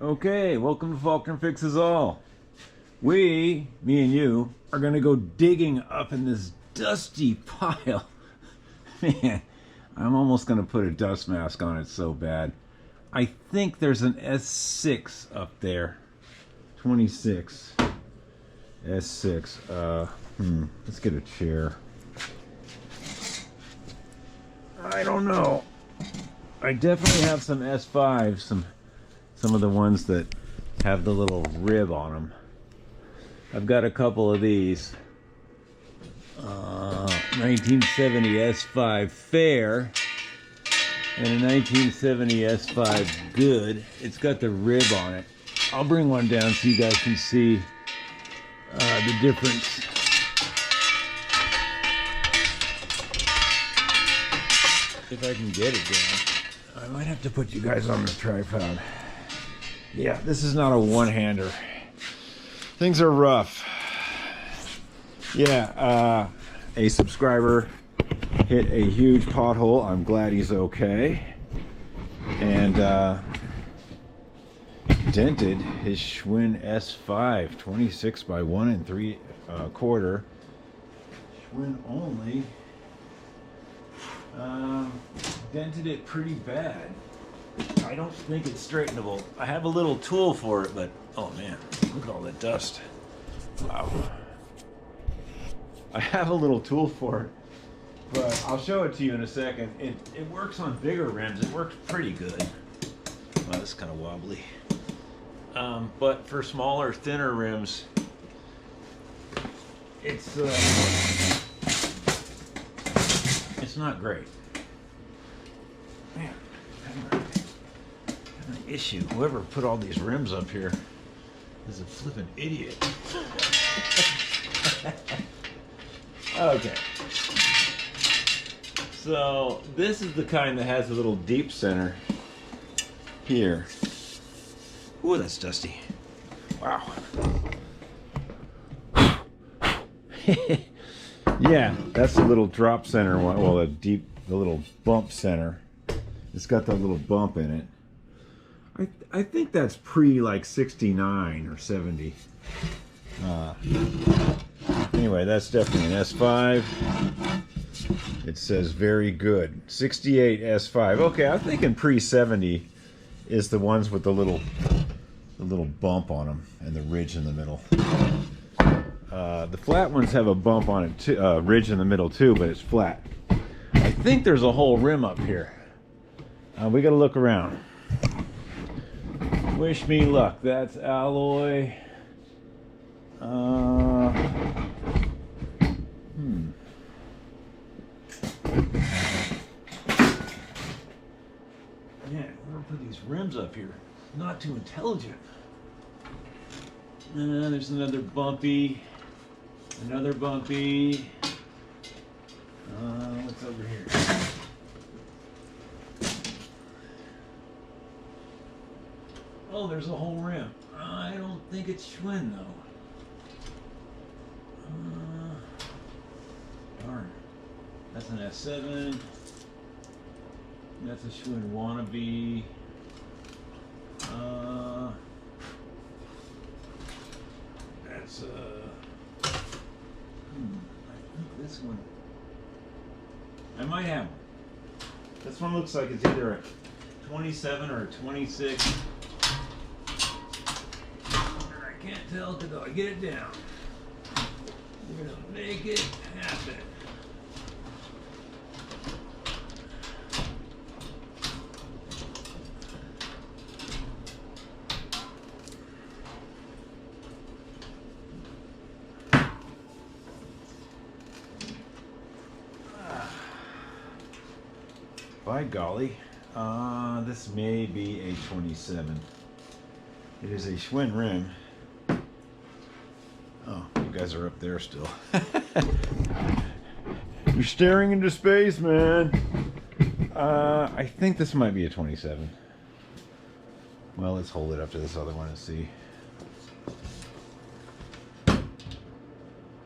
Okay, welcome to Faulkner Fixes All. Me and you, are gonna go digging up in this dusty pile. Man, I'm almost gonna put a dust mask on it so bad. I think there's an s-6 up there. 26. s-6. Let's get a chair. I don't know. I definitely have some s-5s, some of the ones that have the little rib on them. I've got a couple of these. 1970 s-5 fair and a 1970 s-5 good. It's got the rib on it. I'll bring one down so you guys can see the difference. If I can get it down. I might have to put you guys on the tripod. Yeah, this is not a one-hander. Things are rough. Yeah, a subscriber hit a huge pothole. I'm glad he's okay. And dented his Schwinn S5, 26 by 1 3/4. Schwinn only. Dented it pretty bad. I don't think it's straightenable. I have a little tool for it, but oh man, look at all that dust. Wow. I have a little tool for it, but I'll show it to you in a second. It works on bigger rims. It works pretty good. Wow, this is kind of wobbly. But for smaller, thinner rims, it's not great. Man, I have an issue. Whoever put all these rims up here is a flippin' idiot. Okay. So this is the kind that has a little deep center here. Ooh, that's dusty. Wow. Yeah, that's the little drop center one. Well, the little bump center. It's got that little bump in it. I think that's pre like 69 or 70. Anyway, that's definitely an S5. It says very good. 68 S5. Okay, I'm thinking pre 70 is the ones with the little bump on them and the ridge in the middle. The flat ones have a bump on it too, ridge in the middle too, but it's flat. I think there's a whole rim up here. We gotta look around. Wish me luck. That's alloy. Man, whoever put these rims up here, not too intelligent. There's another bumpy. Another bumpy. What's over here? Oh, there's a whole rim. I don't think it's Schwinn though. Darn. That's an S7. That's a Schwinn wannabe. That's I think this one. I might have one. This one looks like it's either a 27 or a 26. I can't tell until I get it down. We're gonna make it happen. By golly, this may be a 27. It is a Schwinn rim. Oh, you guys are up there still. You're staring into space, man. I think this might be a 27. Well, let's hold it up to this other one and see.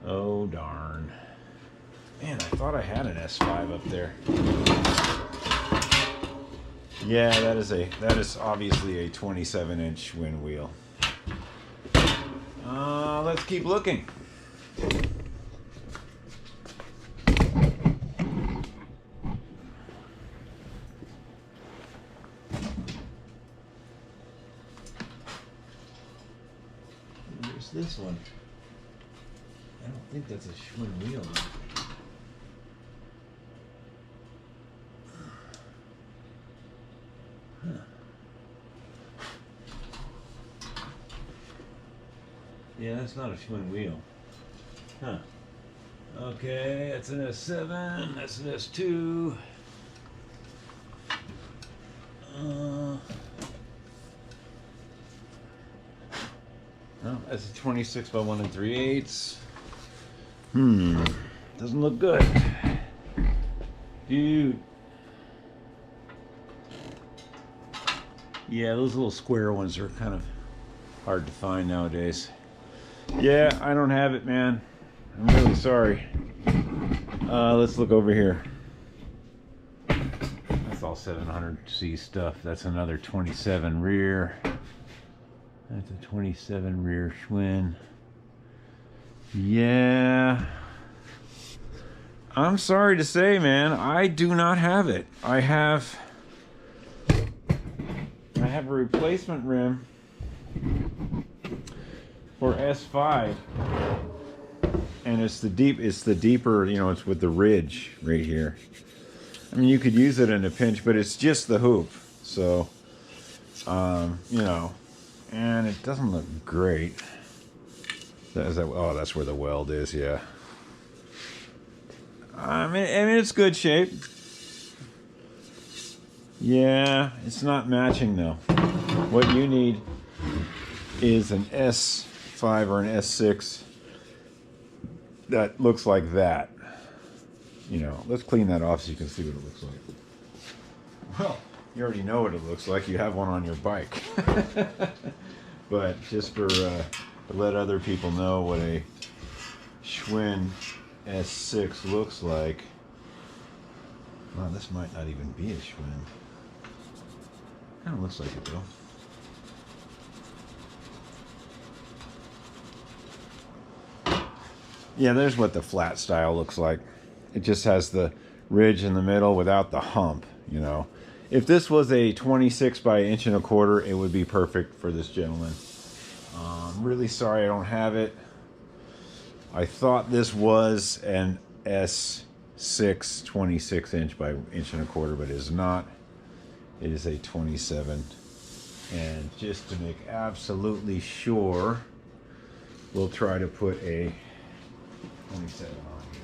Oh, darn. Man, I thought I had an S5 up there. Yeah, that is obviously a 27-inch Schwinn wheel. Let's keep looking. There's this one. I don't think that's a Schwinn wheel. Huh. Yeah, that's not a Schwinn wheel. Huh. Okay, that's an S7, that's an S2. Oh, that's a 26 by 1 3/8. Doesn't look good. Dude. Yeah, those little square ones are kind of hard to find nowadays. Yeah, I don't have it, man. I'm really sorry. Let's look over here. That's all 700C stuff. That's another 27 rear. That's a 27 rear Schwinn. Yeah. I'm sorry to say, man, I do not have it. I have a replacement rim for S5, and it's the deeper, you know, it's with the ridge right here. I mean, you could use it in a pinch, but it's just the hoop, so you know, and it doesn't look great. Oh, that's where the weld is. Yeah. I mean, it's good shape. Yeah, it's not matching though. What you need is an S5 or an S6 that looks like that. You know, let's clean that off so you can see what it looks like. Well, you already know what it looks like. You have one on your bike. But just for to let other people know what a Schwinn S6 looks like. Wow, this might not even be a Schwinn. Kind of looks like it though. Yeah, there's what the flat style looks like. It just has the ridge in the middle without the hump, you know. If this was a 26 by 1.25 inches, it would be perfect for this gentleman. I'm really sorry I don't have it. I thought this was an S6 26 inch by 1.25 inches, but it is not. It is a 27. And just to make absolutely sure, we'll try to put a 27 on here.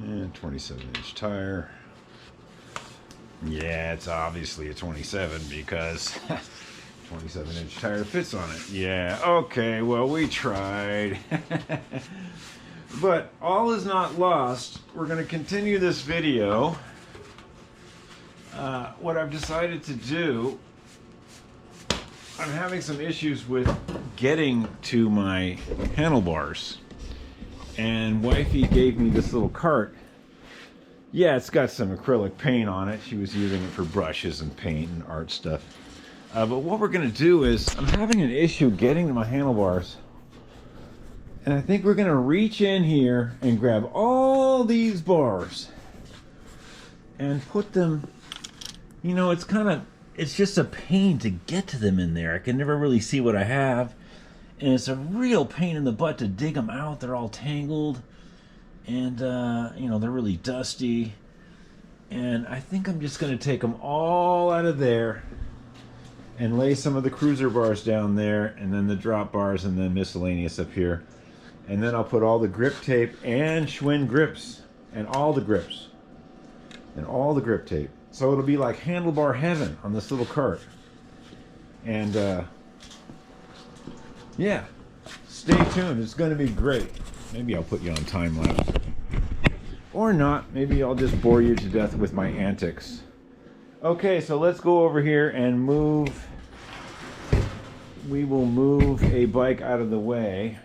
And 27-inch tire. Yeah, it's obviously a 27 because 27-inch tire fits on it. Yeah, okay, well, we tried. But all is not lost. We're going to continue this video. What I've decided to do, I'm having some issues with getting to my handlebars. And wifey gave me this little cart. Yeah, it's got some acrylic paint on it. She was using it for brushes and paint and art stuff. But what we're going to do is, I'm having an issue getting to my handlebars. And I think we're going to reach in here and grab all these bars and put them, you know, it's just a pain to get to them in there. I can never really see what I have. And it's a real pain in the butt to dig them out. They're all tangled. And, you know, they're really dusty. And I think I'm just going to take them all out of there and lay some of the cruiser bars down there, and then the drop bars, and then miscellaneous up here. And then I'll put all the grip tape and Schwinn grips, and all the grips and all the grip tape. So it'll be like handlebar heaven on this little cart. And yeah, stay tuned. It's going to be great. Maybe I'll put you on time lapse. Or not. Maybe I'll just bore you to death with my antics. Okay, so let's go over here and move. We will move a bike out of the way.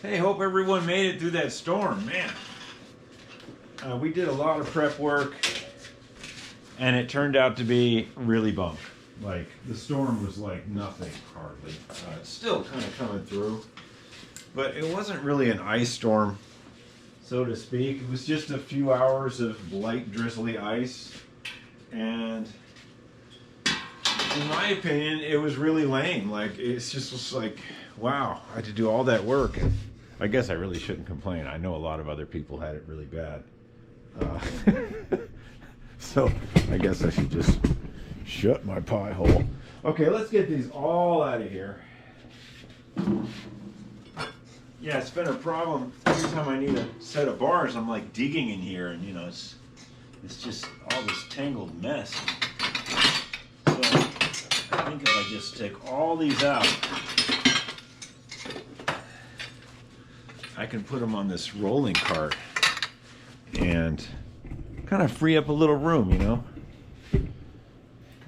Hey, hope everyone made it through that storm, man. We did a lot of prep work, and it turned out to be really bunk. Like, the storm was like nothing, hardly. It's still kind of coming through, but it wasn't really an ice storm, so to speak. It was just a few hours of light, drizzly ice, and in my opinion, it was really lame. Like, it's just like, wow, I had to do all that work. And I guess I really shouldn't complain. I know a lot of other people had it really bad. So I guess I should just shut my pie hole. Okay, let's get these all out of here. Yeah, it's been a problem. Every time I need a set of bars, I'm like digging in here, and you know, it's just all this tangled mess. So I think if I just take all these out, I can put them on this rolling cart and kind of free up a little room, you know.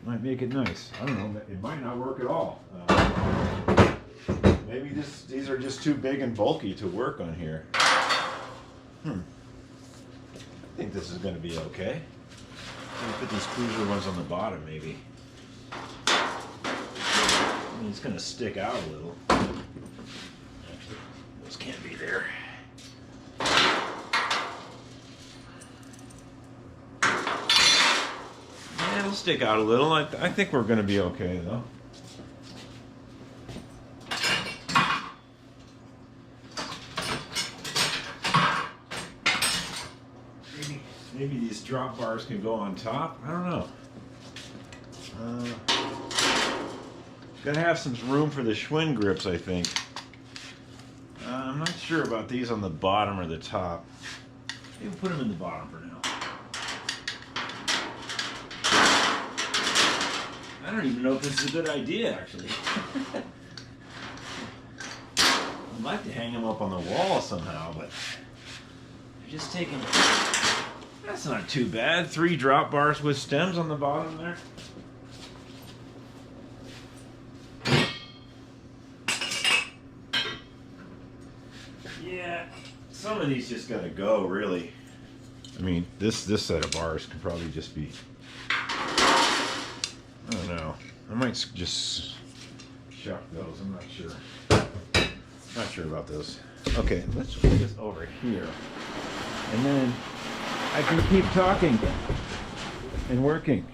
Might make it nice. I don't know. It might not work at all. Maybe these are just too big and bulky to work on here. I think this is going to be okay. Let me put these cruiser ones on the bottom, maybe. I mean, it's going to stick out a little. Actually, those can't be there. Yeah, it'll stick out a little. I think we're going to be okay, though. Maybe these drop bars can go on top. I don't know. Gotta have some room for the Schwinn grips, I think. I'm not sure about these on the bottom or the top. Maybe put them in the bottom for now. I don't even know if this is a good idea, actually. I'd like to hang them up on the wall somehow, but they're just taking... That's not too bad. 3 drop bars with stems on the bottom there. Yeah, some of these just gotta go, really. I mean, this set of bars could probably just be... I don't know. I might just shuck those. I'm not sure. Not sure about those. Okay, let's put this over here. And then I can keep talking and working.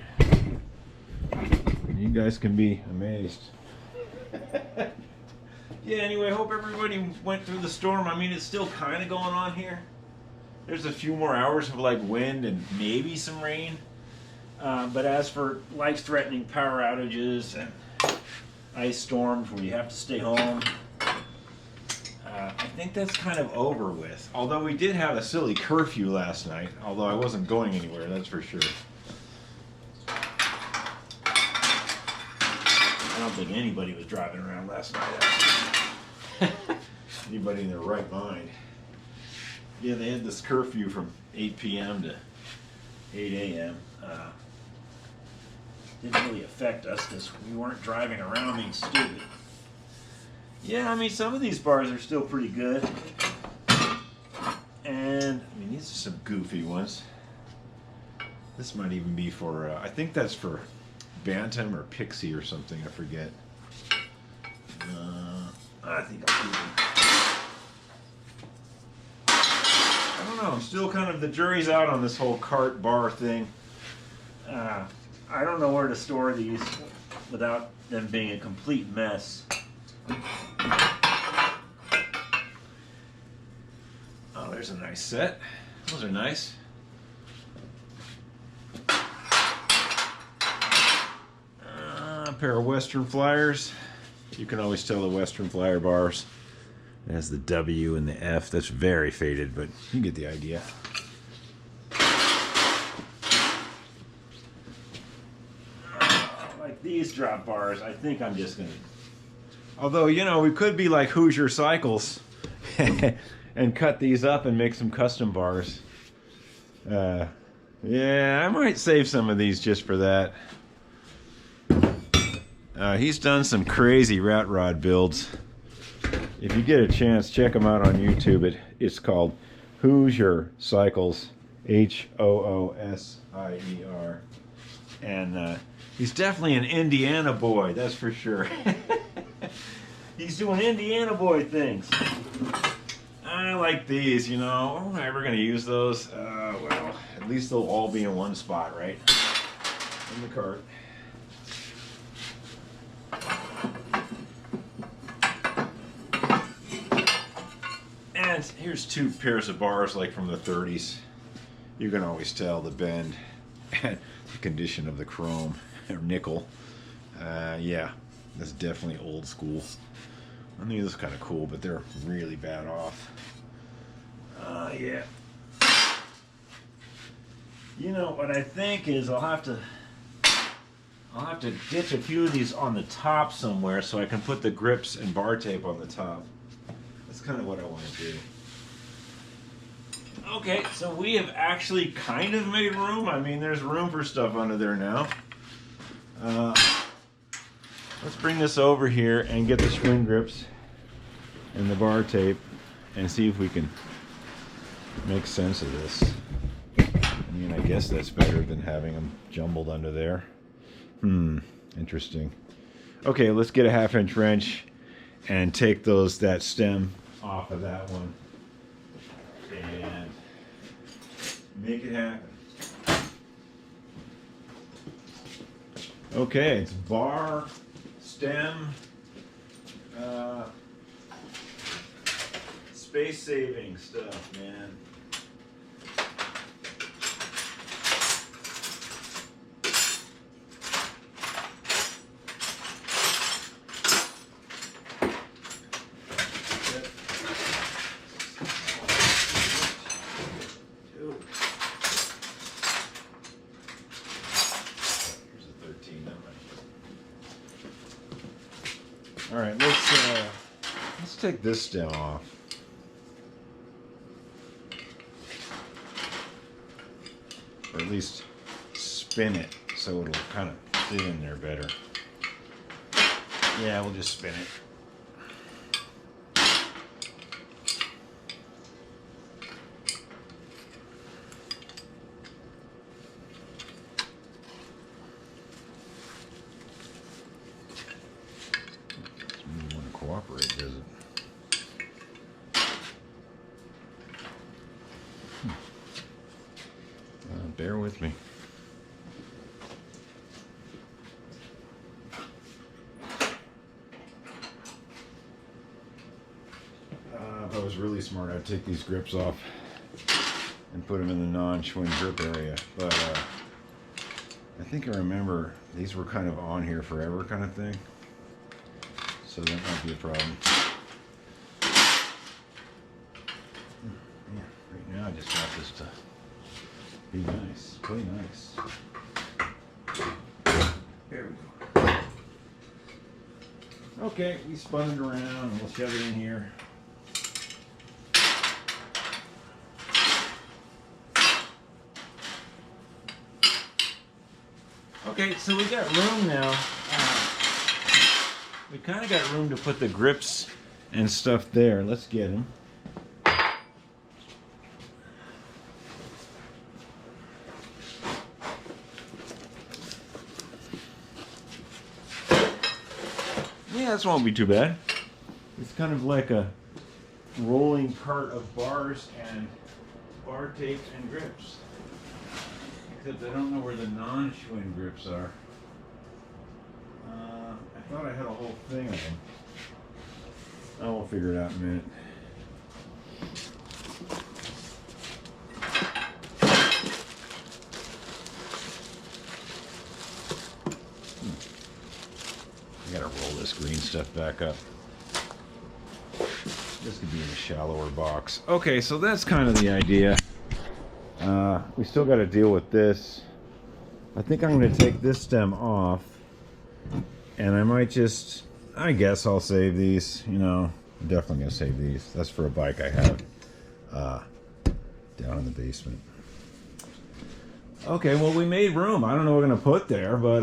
You guys can be amazed. Yeah, anyway, I hope everybody went through the storm. I mean, it's still kind of going on here. There's a few more hours of like wind and maybe some rain. But as for life-threatening power outages and ice storms where you have to stay home, I think that's kind of over with. Although we did have a silly curfew last night, although I wasn't going anywhere, that's for sure. I don't think anybody was driving around last night, actually. Anybody in their right mind. Yeah, they had this curfew from 8 p.m. to 8 a.m. Didn't really affect us because we weren't driving around being stupid. Yeah, I mean, some of these bars are still pretty good. And, I mean, these are some goofy ones. This might even be for, I think that's for Bantam or Pixie or something, I forget. I think I'll keep them. I don't know, I'm still kind of, the jury's out on this whole cart bar thing. I don't know where to store these without them being a complete mess. Oh, there's a nice set. Those are nice. A pair of Western Flyers. You can always tell the Western Flyer bars It has the W and the F. That's very faded, but you get the idea. Like these drop bars, I think I'm just going to... Although, you know, we could be like Hoosier Cycles and cut these up and make some custom bars. Yeah, I might save some of these just for that. He's done some crazy rat rod builds. If you get a chance, check him out on YouTube. It's called Hoosier Cycles, Hoosier. And he's definitely an Indiana boy, that's for sure. He's doing Indiana boy things. I like these, you know. Am I ever going to use those? Well, at least they'll all be in one spot, right? In the cart. And here's two pairs of bars like from the 30s. You can always tell the bend and the condition of the chrome or nickel. Yeah, that's definitely old school. I mean, this is kind of cool, but they're really bad off. Yeah. You know what I think is I'll have to ditch a few of these on the top somewhere so I can put the grips and bar tape on the top. That's kind of what I want to do. Okay, so we have actually kind of made room. I mean, there's room for stuff under there now. Let's bring this over here and get the Schwinn grips and the bar tape and see if we can make sense of this. I mean, I guess that's better than having them jumbled under there. Interesting. Okay, let's get a 1/2-inch wrench and take that stem off of that one and make it happen. Okay, it's bar, stem, space-saving stuff, man. All right, let's take this stem off. Or at least spin it so it'll kind of fit in there better. Yeah, we'll just spin it. Cooperate, does it? Bear with me. If I was really smart, I'd take these grips off and put them in the non-Schwinn grip area. But I think I remember these were kind of on here forever kind of thing. So that might be a problem. Yeah, right now I just want this to be nice, play nice. There we go. Okay, we spun it around and we'll shove it in here. Okay, so we got room now. We kind of got room to put the grips and stuff there. Let's get them. Yeah, this won't be too bad. It's kind of like a rolling cart of bars and bar tape and grips. Except I don't know where the non-Schwinn grips are. I thought I had a whole thing of them. Oh, we'll figure it out in a minute. I gotta roll this green stuff back up. This could be in a shallower box. Okay, so that's kind of the idea. We still got to deal with this. I think I'm going to take this stem off, and I might just, I guess I'll save these. You know, I'm definitely going to save these. That's for a bike I have down in the basement. Okay, well, we made room. I don't know what we're going to put there, but,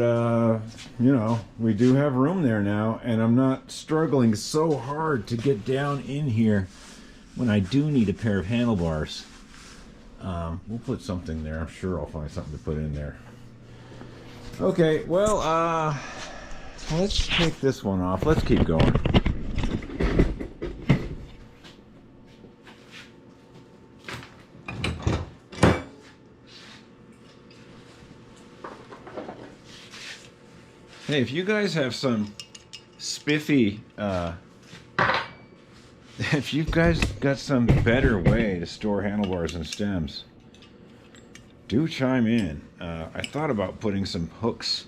you know, we do have room there now, and I'm not struggling so hard to get down in here when I do need a pair of handlebars. We'll put something there. I'm sure I'll find something to put in there. Okay, well, let's take this one off. Let's keep going. Hey, if you guys have some spiffy, if you guys got some better way to store handlebars and stems, do chime in. I thought about putting some hooks,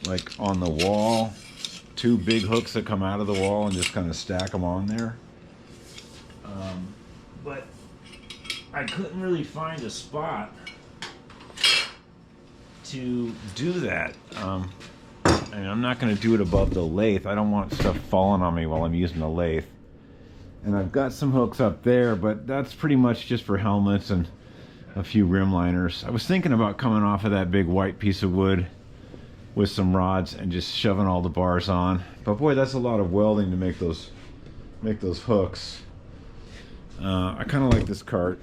like on the wall, 2 big hooks that come out of the wall and just kind of stack them on there. But I couldn't really find a spot to do that. And I'm not going to do it above the lathe. I don't want stuff falling on me while I'm using the lathe. And I've got some hooks up there, but that's pretty much just for helmets and a few rim liners. I was thinking about coming off of that big white piece of wood with some rods and just shoving all the bars on. But boy, that's a lot of welding to make those hooks. I kind of like this cart.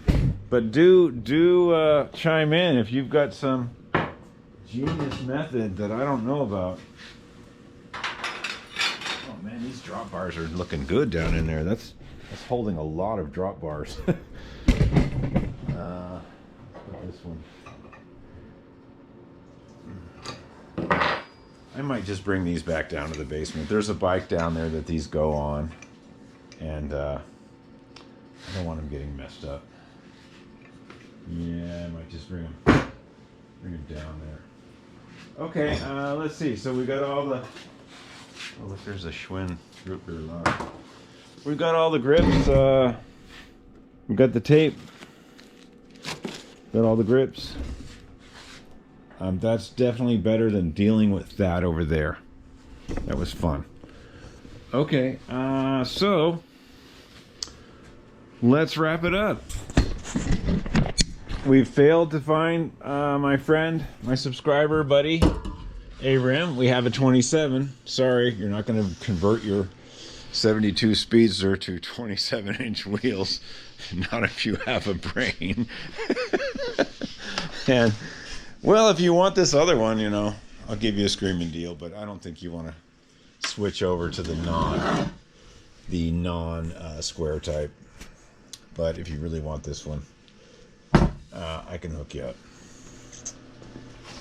But do chime in if you've got some genius method that I don't know about. Oh man, these drop bars are looking good down in there. That's holding a lot of drop bars. Put this one. I might just bring these back down to the basement. There's a bike down there that these go on, and I don't want them getting messed up. Yeah, I might just bring them down there. Okay, let's see. So we got all the. Oh, look, there's a Schwinn root beer lock. We've got all the grips. We've got the tape. Got all the grips. That's definitely better than dealing with that over there. That was fun. Okay, so let's wrap it up. We've failed to find my friend, my subscriber, buddy, A-Rim. We have a 27. Sorry, you're not going to convert your 72 Speedster to 27-inch wheels. Not if you have a brain. And, well, if you want this other one, you know, I'll give you a screaming deal. But I don't think you want to switch over to the non-square type. But if you really want this one, I can hook you up.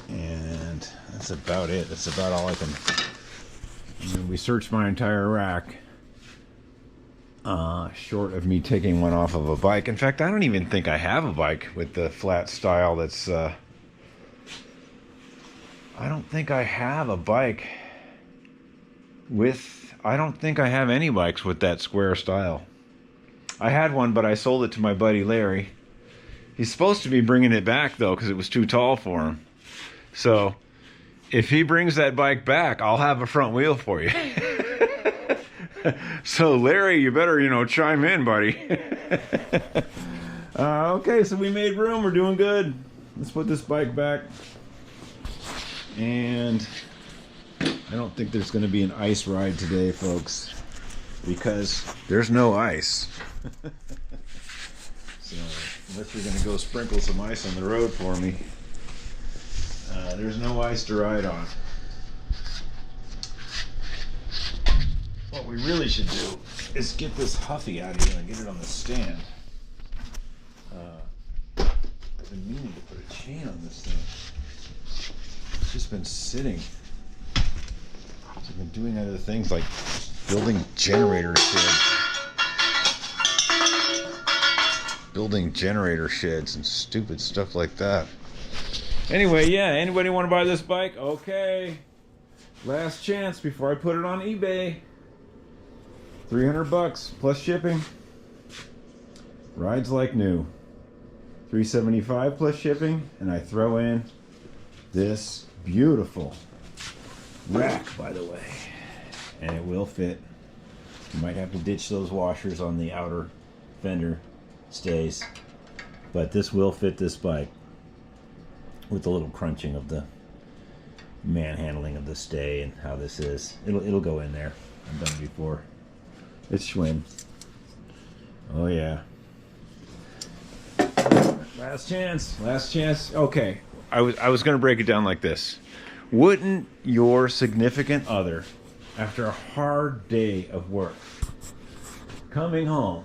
And that's about it. That's about all I can. I mean, we searched my entire rack, short of me taking one off of a bike. In fact, I don't even think I have a bike with the flat style that's I don't think I have a bike with, I don't think I have any bikes with that square style. I had one, but I sold it to my buddy Larry. He's supposed to be bringing it back, though, because it was too tall for him. So, if he brings that bike back, I'll have a front wheel for you. So, Larry, you better, you know, chime in, buddy. Okay, so we made room. We're doing good. Let's put this bike back. And I don't think there's going to be an ice ride today, folks, because there's no ice. So, unless you're going to go sprinkle some ice on the road for me, there's no ice to ride on. What we really should do is get this Huffy out of here and get it on the stand. I've been meaning to put a chain on this thing. It's just been sitting. I've been doing other things like building generator sheds and stupid stuff like that. Anyway, yeah, anybody want to buy this bike? Okay. Last chance before I put it on eBay. $300 plus shipping. Rides like new. $375 plus shipping, and I throw in this beautiful rack, by the way, and it will fit. You might have to ditch those washers on the outer fender stays, but this will fit this bike with a little crunching of the manhandling of the stay and how this is. It'll go in there. I've done it before. It's Schwinn. Oh yeah. Last chance. Last chance. Okay. I was gonna break it down like this. Wouldn't your significant other, after a hard day of work, coming home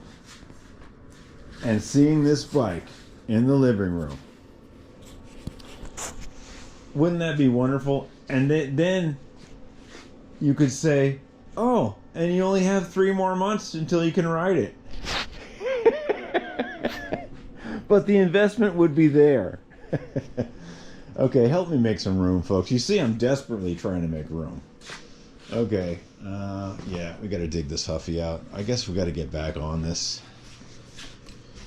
and seeing this bike in the living room, wouldn't that be wonderful? And then you could say, oh, and you only have 3 more months until you can ride it. But the investment would be there. Okay, help me make some room, folks. You see, I'm desperately trying to make room. Okay, yeah, we got to dig this Huffy out. I guess we got to get back on this.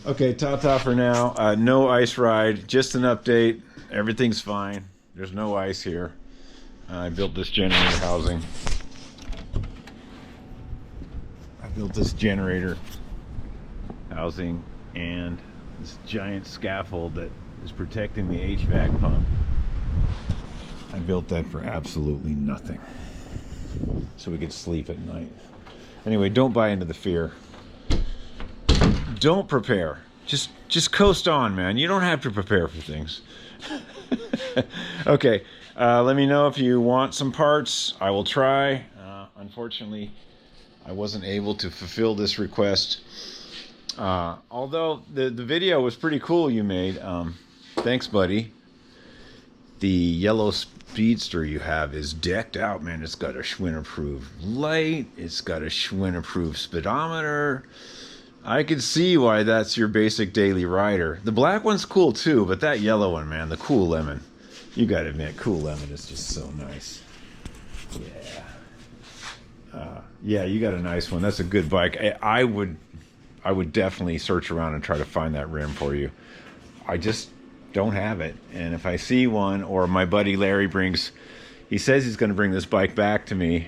Okay, ta-ta for now. No ice ride, just an update. Everything's fine. There's no ice here. I built this generator housing. I built this generator housing and this giant scaffold that is protecting the HVAC pump. I built that for absolutely nothing, so we could sleep at night. Anyway, don't buy into the fear. Don't prepare. Just coast on, man. You don't have to prepare for things. Okay, let me know if you want some parts. I will try. Unfortunately, I wasn't able to fulfill this request. Although the video was pretty cool you made. Thanks, buddy. The yellow Speedster you have is decked out, man. It's got a Schwinn approved light. It's got a Schwinn approved speedometer. I could see why that's your basic daily rider. The black one's cool too, but that yellow one, man, the Cool Lemon. You gotta admit, Cool Lemon is just so nice. Yeah. Yeah, you got a nice one. That's a good bike. I would definitely search around and try to find that rim for you. I just don't have it. And if I see one, or my buddy Larry he says he's going to bring this bike back to me,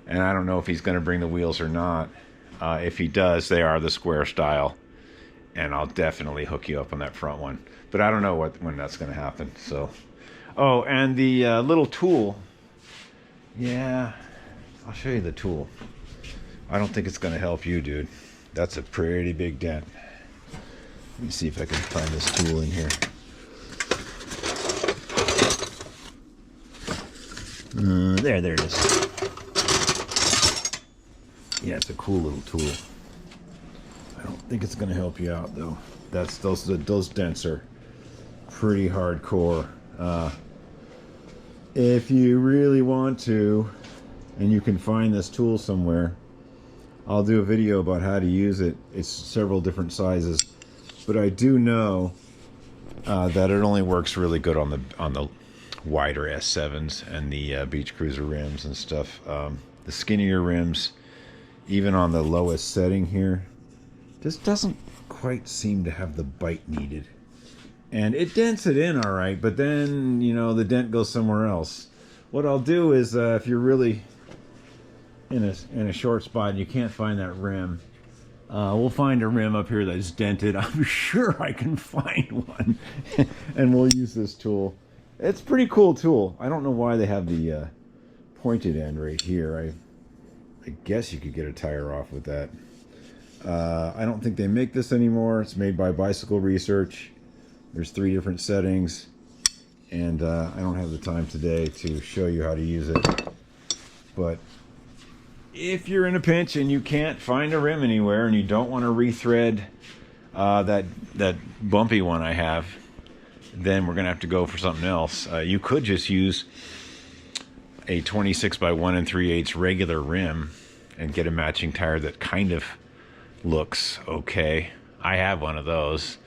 and I don't know if he's going to bring the wheels or not. If he does, they are the square style, and I'll definitely hook you up on that front one. But I don't know when that's going to happen. So, oh, and the little tool. Yeah, I'll show you the tool. I don't think it's going to help you, dude. That's a pretty big dent. Let me see if I can find this tool in here. There it is. Yeah, it's a cool little tool. I don't think it's going to help you out, though. Those dents are pretty hardcore. If you really want to, and you can find this tool somewhere, I'll do a video about how to use it. It's several different sizes, but I do know that it only works really good on the wider S7s and the Beach Cruiser rims and stuff. The skinnier rims, even on the lowest setting here, just doesn't quite seem to have the bite needed. And it dents it in all right, but then, you know, the dent goes somewhere else. What I'll do is, if you're really in a short spot and you can't find that rim, we'll find a rim up here that's dented. I'm sure I can find one. And we'll use this tool. It's a pretty cool tool. I don't know why they have the pointed end right here. I guess you could get a tire off with that. I don't think they make this anymore. It's made by Bicycle Research. There's 3 different settings, and I don't have the time today to show you how to use it. But if you're in a pinch and you can't find a rim anywhere and you don't want to rethread that bumpy one I have, then we're gonna have to go for something else. You could just use a 26 by 1 3/8 regular rim and get a matching tire that kind of looks okay. I have one of those.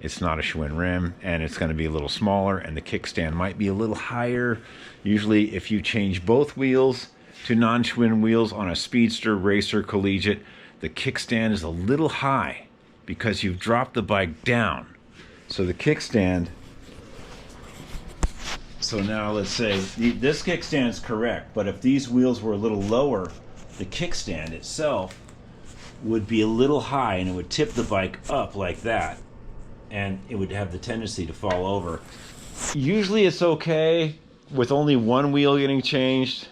It's not a Schwinn rim, and it's going to be a little smaller, and the kickstand might be a little higher. Usually if you change both wheels to non-Schwinn wheels on a Speedster, Racer, Collegiate, the kickstand is a little high. because you've dropped the bike down. So the kickstand, so now let's say this kickstand is correct, but if these wheels were a little lower, the kickstand itself would be a little high and it would tip the bike up like that, and it would have the tendency to fall over. Usually it's okay with only one wheel getting changed,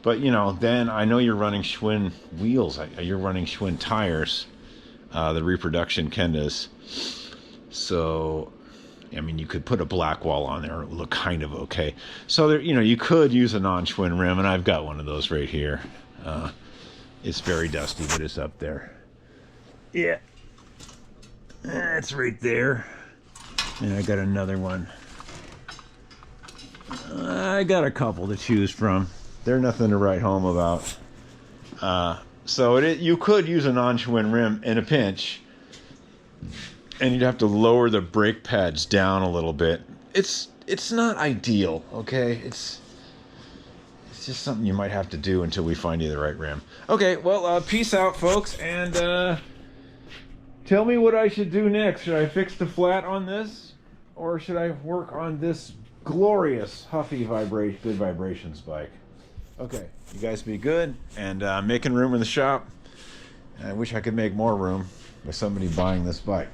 but you know, then I know you're running Schwinn wheels, you're running Schwinn tires, the reproduction Kendas. So I mean, you could put a black wall on there, it would look kind of okay. So there, you know, you could use a non-Schwinn rim, and I've got one of those right here. It's very dusty, but it's up there. Yeah, it's right there. And I got another one. I got a couple to choose from. They're nothing to write home about. So you could use a non-Schwinn rim in a pinch, and you'd have to lower the brake pads down a little bit. It's not ideal, okay? It's just something you might have to do until we find you the right rim. Okay, well, peace out, folks, and tell me what I should do next. Should I fix the flat on this, or should I work on this glorious huffy good vibrations bike? Okay, you guys be good, and making room in the shop. I wish I could make more room by somebody buying this bike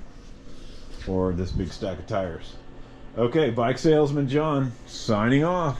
or this big stack of tires. Okay, Bike Salesman John signing off.